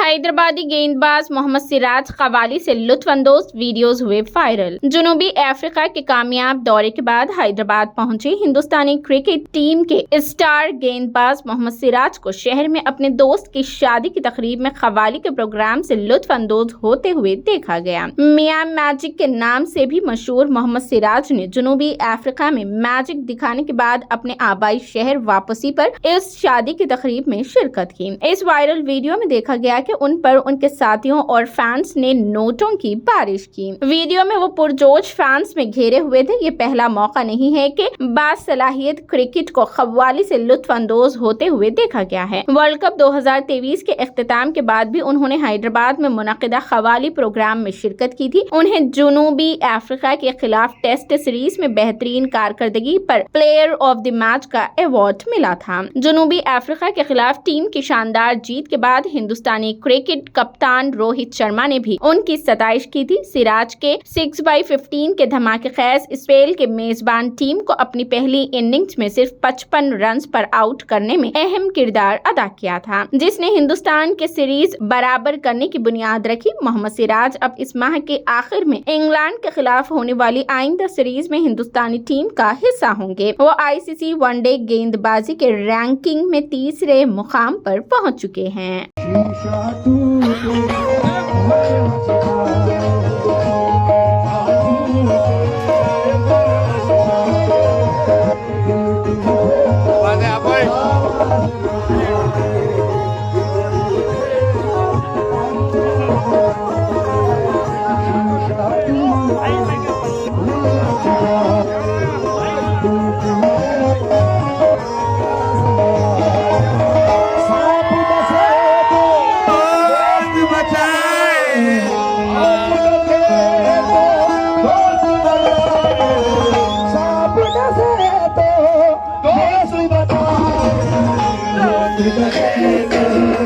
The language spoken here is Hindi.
हैदराबादी गेंदबाज मोहम्मद सिराज कव्वाली से लुत्फानंदोज वीडियोस हुए वायरल। जनूबी अफ्रीका के कामयाब दौरे के बाद हैदराबाद पहुंचे हिंदुस्तानी क्रिकेट टीम के स्टार गेंदबाज मोहम्मद सिराज को शहर में अपने दोस्त की शादी की तकरीब में कव्वाली के प्रोग्राम से लुत्फानंदोज होते हुए देखा गया। मियां मैजिक के नाम से भी मशहूर मोहम्मद सिराज ने जनूबी अफ्रीका में मैजिक दिखाने के बाद अपने आबाई शहर वापसी पर इस शादी की तकरीब में शिरकत की। इस वायरल वीडियो में देखा गया कि उन पर उनके साथियों और फैंस ने नोटों की बारिश की। वीडियो में वो पुरजोश फैंस में घेरे हुए थे। ये पहला मौका नहीं है कि बासलाहियत क्रिकेट को कव्वाली से लुत्फानंदोज होते हुए देखा गया है। वर्ल्ड कप 2023 के इख्तिताम के बाद भी उन्होंने हैदराबाद में मुनक़िदा कव्वाली प्रोग्राम में शिरकत की थी। उन्हें जनूबी अफ्रीका के खिलाफ टेस्ट सीरीज में बेहतरीन कारकर्दगी पर प्लेयर ऑफ द मैच का अवार्ड मिला था। जनूबी अफ्रीका के खिलाफ टीम की शानदार जीत के बाद हिंदुस्तानी क्रिकेट कप्तान रोहित शर्मा ने भी उनकी सताइश की थी। सिराज के 6/15 के धमाकेखेज स्पेल के मेजबान टीम को अपनी पहली इनिंग्स में सिर्फ 55 रन्स पर आउट करने में अहम किरदार अदा किया था, जिसने हिंदुस्तान के सीरीज बराबर करने की बुनियाद रखी। मोहम्मद सिराज अब इस माह के आखिर में इंग्लैंड के खिलाफ होने वाली आइंदा सीरीज में हिंदुस्तानी टीम का हिस्सा होंगे। वो ICC वनडे गेंदबाजी के रैंकिंग में तीसरे मुकाम पर पहुंच चुके हैं। Bye.